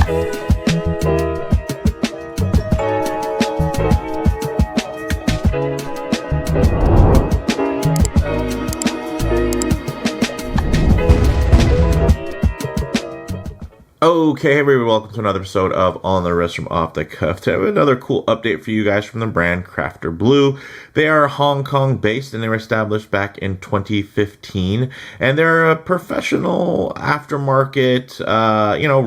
Okay, everybody, welcome to another episode of On the Wrist from Off the Cuff. To have another cool update for you guys from the brand Crafter Blue. They are Hong Kong based and they were established back in 2015. And they're a professional aftermarket,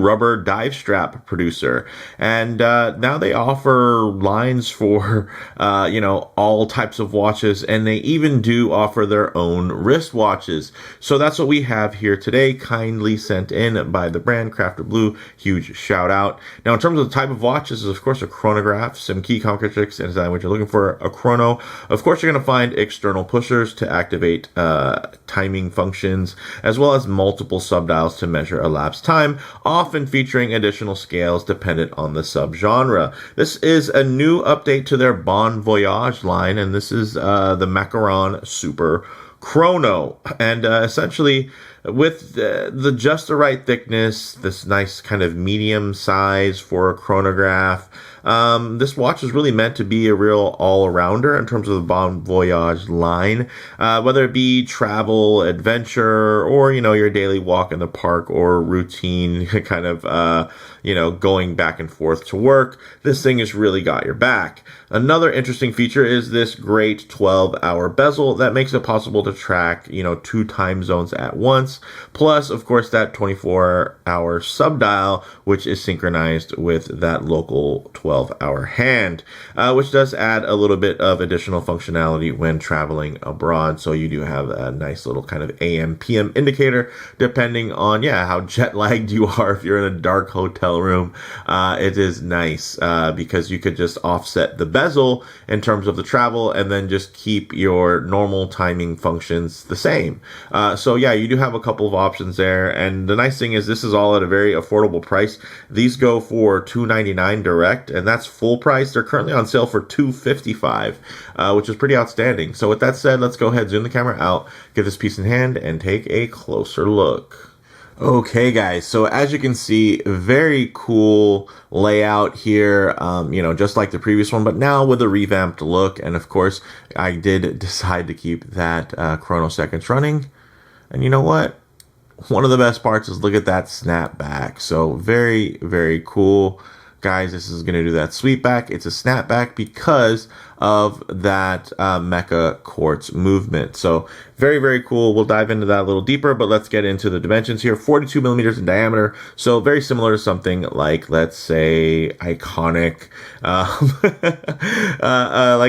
rubber dive strap producer. And now they offer lines for, all types of watches. And they even do offer their own wristwatches. So that's what we have here today, kindly sent in by the brand Crafter Blue. Huge shout out. Now, in terms of the type of watch, this is of course a chronograph, some key characteristics and design what you're looking for. A chrono, of course, you're going to find external pushers to activate timing functions, as well as multiple subdials to measure elapsed time, often featuring additional scales dependent on the subgenre. This is a new update to their Voyage line, and this is the Macaron Super Chrono, and essentially with the just the right thickness, this nice kind of medium size for a chronograph. This watch is really meant to be a real all-arounder in terms of the Voyage line, whether it be travel, adventure, or, your daily walk in the park or routine kind of, going back and forth to work. This thing has really got your back. Another interesting feature is this great 12-hour bezel that makes it possible to track, 2 time zones at once. Plus, of course, that 24-hour subdial, which is synchronized with that local 12-hour hand, which does add a little bit of additional functionality when traveling abroad. So you do have a nice little kind of AM, PM indicator, depending on, how jet lagged you are. If you're in a dark hotel room, it is nice because you could just offset the bezel in terms of the travel and then just keep your normal timing functions the same. You do have a couple of options there, and the nice thing is this is all at a very affordable price. These go for $299 direct, and that's full price. They're currently on sale for $255, which is pretty outstanding. So with that said, let's go ahead, zoom the camera out, get this piece in hand, and take a closer look. Okay, guys, so as you can see, very cool layout here, just like the previous one, but now with a revamped look. And of course, I did decide to keep that chrono seconds running. And you know what? One of the best parts is look at that snap back. So very, very cool. Guys, this is going to do that sweep back. It's a snapback because of that Meca Quartz movement. So very, very cool. We'll dive into that a little deeper, but let's get into the dimensions here. 42 millimeters in diameter. So very similar to something like, let's say, iconic, like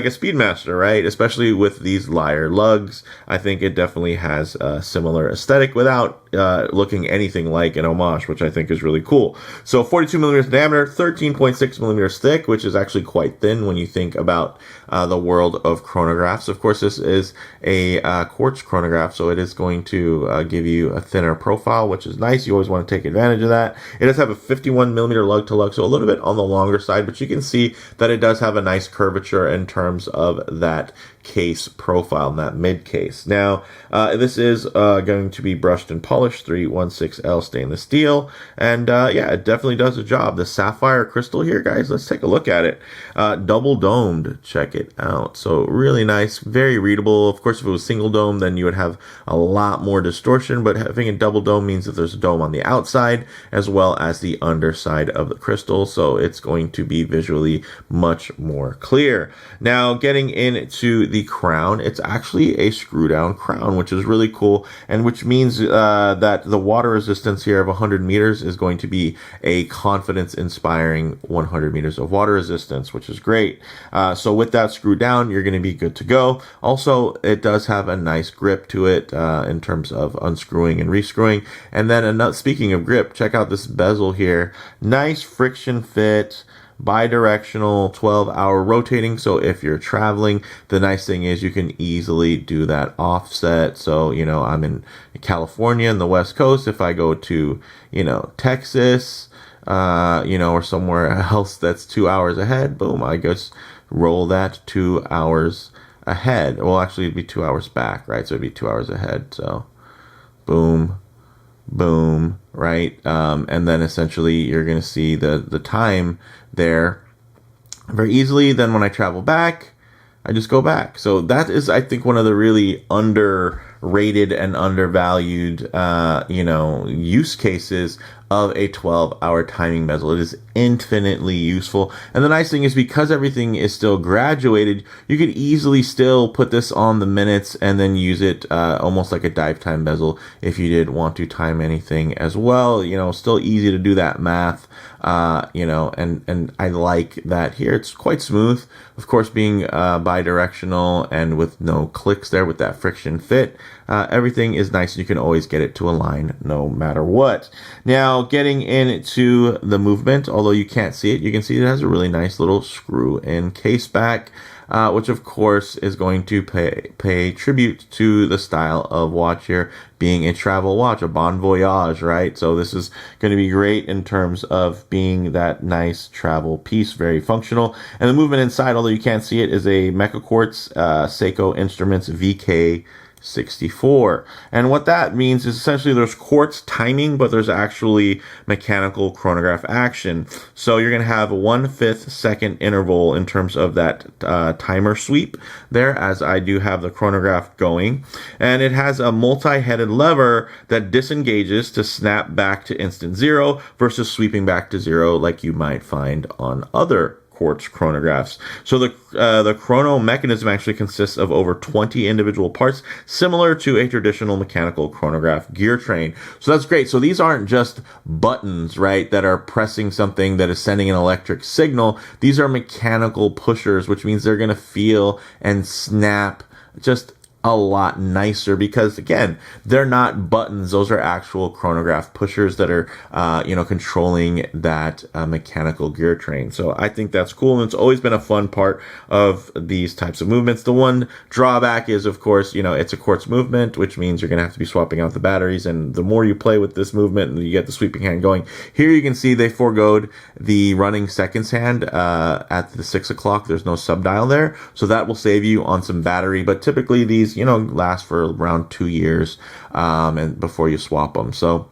a Speedmaster, right? Especially with these lyre lugs. I think it definitely has a similar aesthetic without looking anything like an homage, which I think is really cool. So 42 millimeters in diameter, 13.6 millimeters thick, which is actually quite thin when you think about the world of chronographs. Of course, this is a quartz chronograph, so it is going to give you a thinner profile, which is nice. You always want to take advantage of that. It does have a 51 millimeter lug to lug, so a little bit on the longer side, but you can see that it does have a nice curvature in terms of that case profile, that mid case. Now, this is going to be brushed and polished 316L stainless steel, and it definitely does the job. The sapphire crystal here, guys, let's take a look at it. Double domed, check it out. So really nice, very readable. Of course, if it was single dome, then you would have a lot more distortion, but having a double dome means that there's a dome on the outside as well as the underside of the crystal, so it's going to be visually much more clear. Now, getting into the crown, it's actually a screw down crown, which is really cool, and which means that the water resistance here of 100 meters is going to be a confidence inspiring 100 meters of water resistance, which is great. So with that screw down, you're going to be good to go. Also, it does have a nice grip to it in terms of unscrewing and rescrewing. And then speaking of grip, check out this bezel here. Nice friction fit, bi-directional, 12-hour rotating. So if you're traveling, the nice thing is you can easily do that offset. So, I'm in California in the West Coast. If I go to, Texas, or somewhere else that's 2 hours ahead, boom, I just roll that 2 hours ahead. Well, actually, it'd be 2 hours back, right? So it'd be 2 hours ahead. So, boom, boom, right? And then essentially you're going to see the time there very easily. Then when I travel back, I just go back. So that is, I think, one of the really underrated and undervalued, use cases of a 12-hour timing bezel. It is infinitely useful. And the nice thing is, because everything is still graduated, you could easily still put this on the minutes and then use it almost like a dive time bezel if you did want to time anything as well. Still easy to do that math. And I like that here. It's quite smooth. Of course, being bi-directional and with no clicks there with that friction fit, everything is nice. You can always get it to align no matter what. Now, getting into the movement, although you can't see it, you can see it has a really nice little screw-in case back, which of course is going to pay tribute to the style of watch here, being a travel watch, a bon voyage, right? So this is going to be great in terms of being that nice travel piece, very functional. And the movement inside, although you can't see it, is a Meca Quartz Seiko Instruments VK64. And what that means is essentially there's quartz timing, but there's actually mechanical chronograph action. So you're going to have a 1/5 second interval in terms of that timer sweep there, as I do have the chronograph going. And it has a multi-headed lever that disengages to snap back to instant zero versus sweeping back to zero like you might find on other quartz chronographs. So the chrono mechanism actually consists of over 20 individual parts, similar to a traditional mechanical chronograph gear train. So that's great. So these aren't just buttons, right, that are pressing something that is sending an electric signal. These are mechanical pushers, which means they're going to feel and snap just a lot nicer, because again, they're not buttons. Those are actual chronograph pushers that are controlling that mechanical gear train. So I think that's cool, and it's always been a fun part of these types of movements. The one drawback is, of course, it's a quartz movement, which means you're going to have to be swapping out the batteries, and the more you play with this movement and you get the sweeping hand going. Here you can see they foregoed the running seconds hand at the 6 o'clock. There's no sub-dial there, so that will save you on some battery, but typically these last for around 2 years and before you swap them. So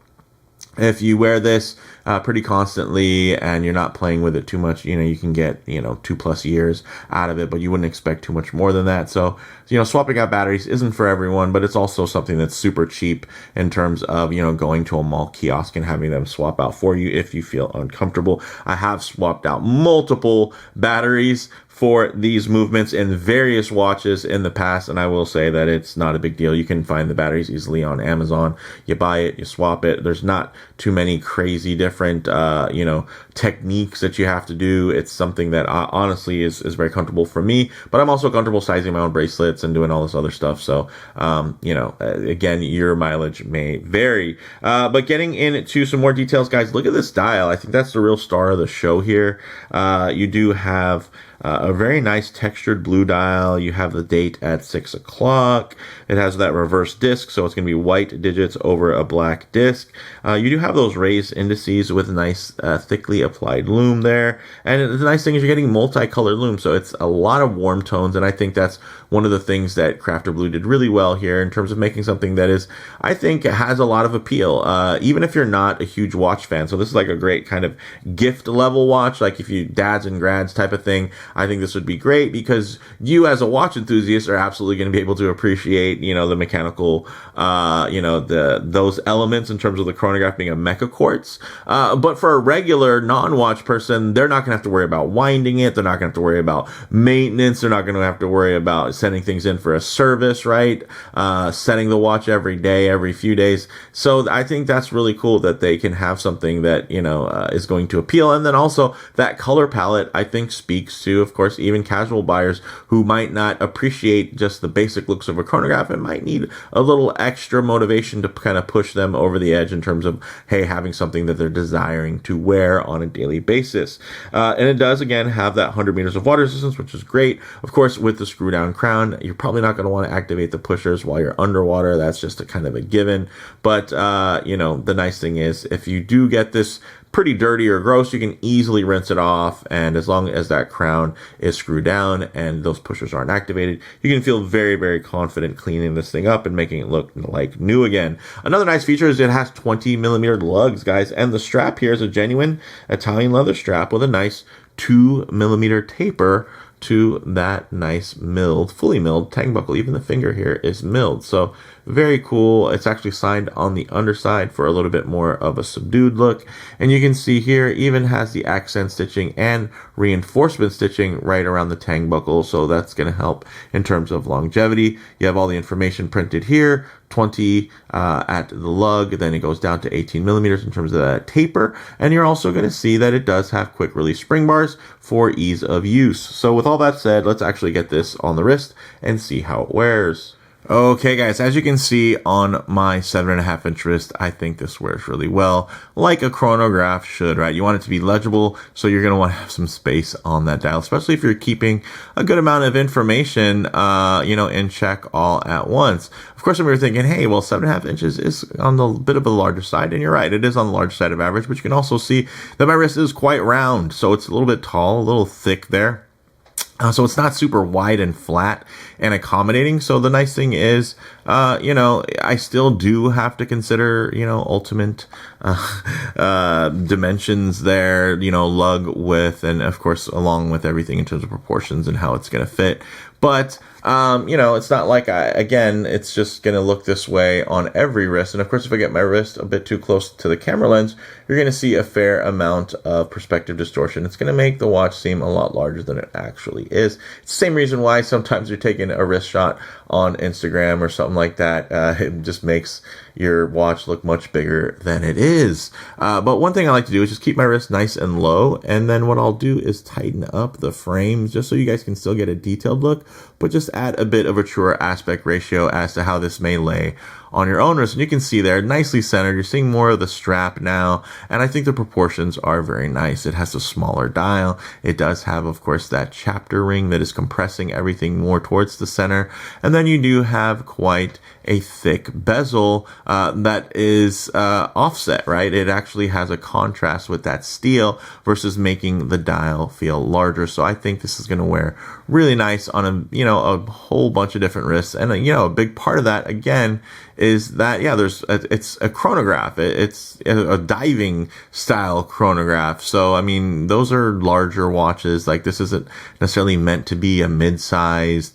if you wear this pretty constantly and you're not playing with it too much, you can get 2+ years out of it, but you wouldn't expect too much more than that. So swapping out batteries isn't for everyone, but it's also something that's super cheap in terms of going to a mall kiosk and having them swap out for you if you feel uncomfortable. I have swapped out multiple batteries for these movements in various watches in the past, and I will say that it's not a big deal. You can find the batteries easily on Amazon. You buy it, you swap it. There's not too many crazy different techniques that you have to do. It's something that honestly is very comfortable for me, but I'm also comfortable sizing my own bracelets and doing all this other stuff. So again, your mileage may vary, but getting into some more details, guys, look at this dial. I think that's the real star of the show here. You do have a very nice textured blue dial. You have the date at 6 o'clock. It has that reverse disc, so it's going to be white digits over a black disc. You do have those raised indices with a nice thickly applied lume there. And the nice thing is you're getting multicolored lume, so it's a lot of warm tones, and I think that's one of the things that Crafter Blue did really well here in terms of making something that is, I think, has a lot of appeal, even if you're not a huge watch fan. So this is like a great kind of gift level watch, like if you dads and grads type of thing. I think this would be great because you as a watch enthusiast are absolutely going to be able to appreciate, the mechanical, those elements in terms of the chronograph being a Meca Quartz. But for a regular non-watch person, they're not going to have to worry about winding it. They're not going to have to worry about maintenance. They're not going to have to worry about sending things in for a service, right? Setting the watch every day, every few days. So I think that's really cool that they can have something that, is going to appeal. And then also that color palette, I think, speaks to, of course, even casual buyers who might not appreciate just the basic looks of a chronograph and might need a little extra motivation to kind of push them over the edge in terms of, hey, having something that they're desiring to wear on a daily basis. And it does, again, have that 100 meters of water resistance, which is great. Of course, with the screw down crown, you're probably not going to want to activate the pushers while you're underwater. That's just a kind of a given. But, the nice thing is if you do get this pretty dirty or gross, you can easily rinse it off. And as long as that crown is screwed down and those pushers aren't activated, you can feel very, very confident cleaning this thing up and making it look like new again. Another nice feature is it has 20mm lugs, guys. And the strap here is a genuine Italian leather strap with a nice 2mm taper to that nice milled, fully milled tang buckle. Even the finger here is milled. So very cool. It's actually signed on the underside for a little bit more of a subdued look. And you can see here even has the accent stitching and reinforcement stitching right around the tang buckle. So that's going to help in terms of longevity. You have all the information printed here. 20 at the lug, then it goes down to 18mm in terms of that taper, and you're also going to see that it does have quick release spring bars for ease of use. So with all that said, let's actually get this on the wrist and see how it wears. Okay guys, as you can see on my 7.5-inch wrist, I think this wears really well, like a chronograph should, right? You want it to be legible, so you're going to want to have some space on that dial, especially if you're keeping a good amount of information, in check all at once. Of course, when you're thinking, hey, well, 7.5 inches is on the bit of a larger side, and you're right, it is on the large side of average, but you can also see that my wrist is quite round, so it's a little bit tall, a little thick there. So it's not super wide and flat and accommodating. So the nice thing is, I still do have to consider, ultimate dimensions there, lug width, and of course, along with everything in terms of proportions and how it's going to fit. But, it's not like it's just going to look this way on every wrist. And of course, if I get my wrist a bit too close to the camera lens, you're going to see a fair amount of perspective distortion. It's going to make the watch seem a lot larger than it actually is. It's the same reason why sometimes you're taking a wrist shot on Instagram or something like that. It just makes your watch look much bigger than it is. But one thing I like to do is just keep my wrist nice and low. And then what I'll do is tighten up the frames just so you guys can still get a detailed look, but just add a bit of a truer aspect ratio as to how this may lay on your own wrist. And you can see there, nicely centered. You're seeing more of the strap now, and I think the proportions are very nice. It has a smaller dial. It does have, of course, that chapter ring that is compressing everything more towards the center. And then you do have quite a thick bezel that is offset, right? It actually has a contrast with that steel versus making the dial feel larger. So I think this is going to wear really nice on a whole bunch of different wrists. And a big part of that, again, is that, it's a chronograph. It's a diving style chronograph. So, I mean, those are larger watches. Like, this isn't necessarily meant to be a mid-sized,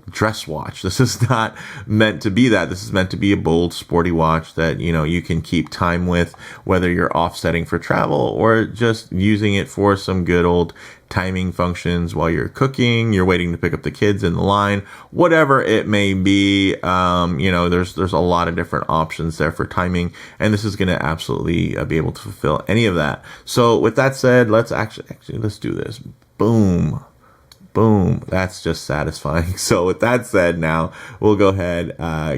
dress watch. This is not meant to be that. This is meant to be a bold, sporty watch that, you can keep time with, whether you're offsetting for travel or just using it for some good old timing functions while you're cooking, you're waiting to pick up the kids in the line, whatever it may be. There's a lot of different options there for timing, and this is going to absolutely be able to fulfill any of that. So with that said, let's do this. Boom. Boom. That's just satisfying. So with that said, now we'll go ahead,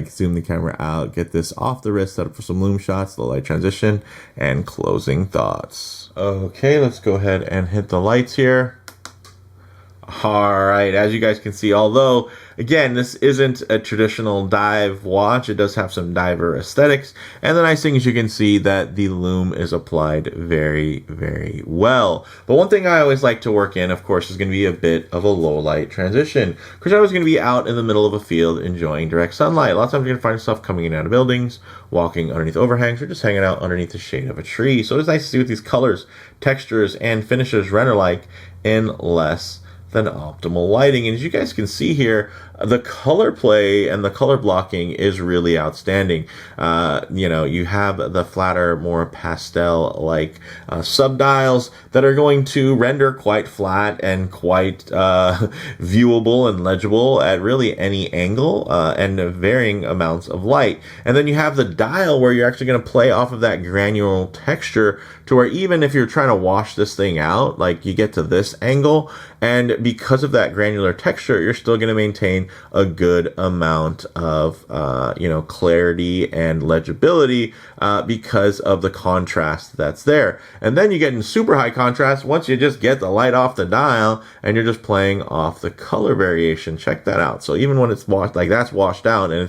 zoom the camera out, get this off the wrist, set up for some lume shots, the light transition, and closing thoughts. Okay, let's go ahead and hit the lights here. All right, as you guys can see, although, again, this isn't a traditional dive watch, it does have some diver aesthetics. And the nice thing is you can see that the lume is applied very, very well. But one thing I always like to work in, of course, is going to be a bit of a low light transition, because I was going to be out in the middle of a field enjoying direct sunlight. A lot of times you're going to find yourself coming in and out of buildings, walking underneath overhangs, or just hanging out underneath the shade of a tree. So it's nice to see what these colors, textures, and finishes render like in less than optimal lighting. And as you guys can see here, the color play and the color blocking is really outstanding. You have the flatter, more pastel-like subdials that are going to render quite flat and quite viewable and legible at really any angle and varying amounts of light. And then you have the dial where you're actually going to play off of that granular texture to where even if you're trying to wash this thing out, like you get to this angle, and because of that granular texture, you're still going to maintain a good amount of, clarity and legibility because of the contrast that's there. And then you get in super high contrast once you just get the light off the dial and you're just playing off the color variation. Check that out. So even when it's washed, like that's washed out and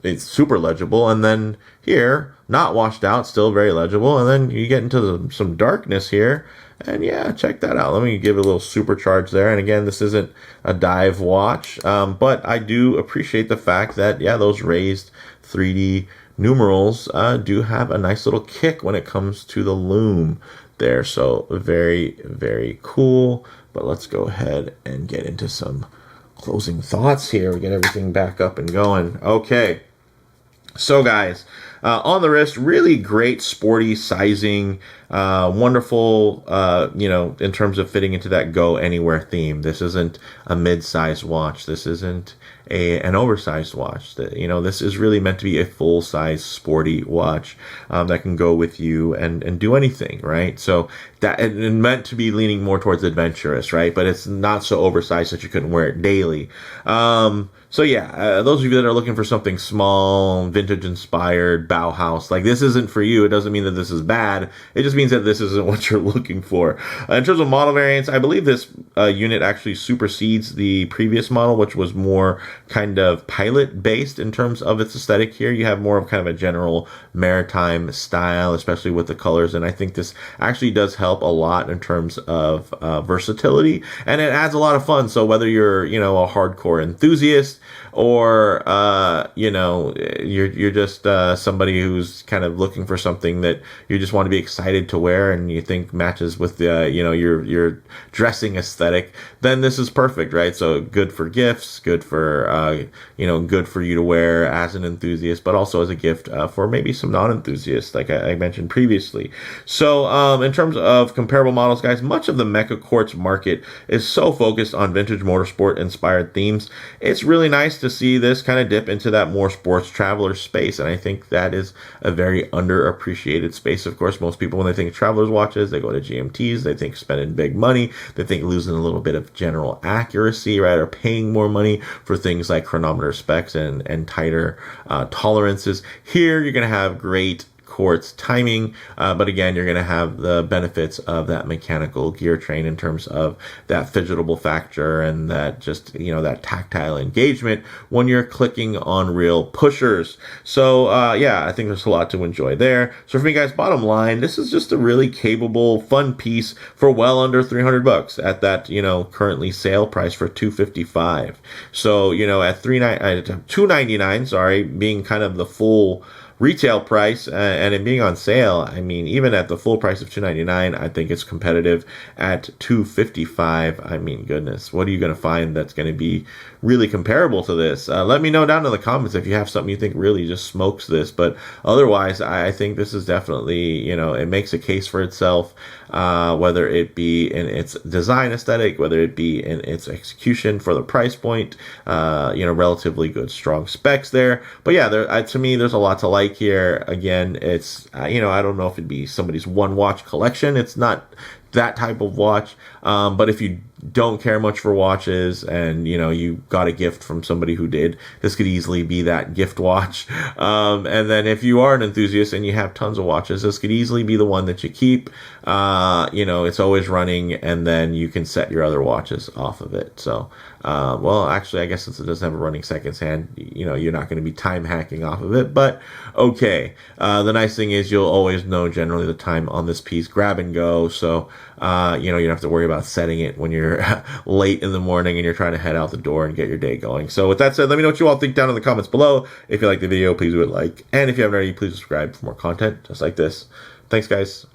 it's super legible, and then here, not washed out, still very legible, and then you get into some darkness here, and yeah, check that out. Let me give it a little supercharge there, and again, this isn't a dive watch, but I do appreciate the fact that, yeah, those raised 3D numerals do have a nice little kick when it comes to the lume there, so very, very cool. But let's go ahead and get into some closing thoughts here. We get everything back up and going. Okay, so guys, on the wrist, really great sporty sizing, wonderful, in terms of fitting into that go anywhere theme. This isn't a mid-sized watch. This isn't an oversized watch. This is really meant to be a full-size sporty watch that can go with you and do anything, right? So that and meant to be leaning more towards adventurous, right? But it's not so oversized that you couldn't wear it daily. So yeah, those of you that are looking for something small, vintage inspired, Bauhaus, like this isn't for you. It doesn't mean that this is bad. It just means that this isn't what you're looking for. In terms of model variants, I believe this unit actually supersedes the previous model, which was more kind of pilot based in terms of its aesthetic. Here you have more of kind of a general maritime style, especially with the colors. And I think this actually does help a lot in terms of versatility, and it adds a lot of fun. So whether you're, a hardcore enthusiast, or you're just somebody who's kind of looking for something that you just want to be excited to wear and you think matches with your dressing aesthetic, then this is perfect, right? So good for gifts, good for good for you to wear as an enthusiast, but also as a gift for maybe some non-enthusiasts, like I mentioned previously. So in terms of comparable models, guys, much of the Meca Quartz market is so focused on vintage motorsport inspired themes. It's really nice to see this kind of dip into that more sports traveler space, and I think that is a very underappreciated space. Of course, most people, when they think travelers watches, they go to GMTs, they think spending big money, they think losing a little bit of general accuracy, right, or paying more money for things like chronometer specs and tighter tolerances. Here you're going to have great quartz timing, but again, you're going to have the benefits of that mechanical gear train in terms of that fidgetable factor and that just, that tactile engagement when you're clicking on real pushers. So, I think there's a lot to enjoy there. So for me, guys, bottom line, this is just a really capable, fun piece for well under $300 at that, currently sale price for $255. So, at $299, sorry, being kind of the full retail price and it being on sale, I mean, even at the full price of $299, I think it's competitive at $255. I mean, goodness, what are you going to find that's going to be really comparable to this? Let me know down in the comments if you have something you think really just smokes this, but otherwise, I think this is definitely, it makes a case for itself, whether it be in its design aesthetic, whether it be in its execution for the price point, relatively good, strong specs there. But yeah, to me, there's a lot to like here. Again, it's, I don't know if it'd be somebody's one watch collection. It's not that type of watch. But if you don't care much for watches and, you got a gift from somebody who did, this could easily be that gift watch. And then if you are an enthusiast and you have tons of watches, this could easily be the one that you keep. It's always running, and then you can set your other watches off of it. So, actually, I guess since it doesn't have a running seconds hand, you're not going to be time hacking off of it, but okay. The nice thing is you'll always know generally the time on this piece, grab and go. So, you don't have to worry about setting it when you're late in the morning and you're trying to head out the door and get your day going. So with that said, let me know what you all think down in the comments below. If you like the video, please do it like, and if you haven't already, please subscribe for more content just like this. Thanks, guys.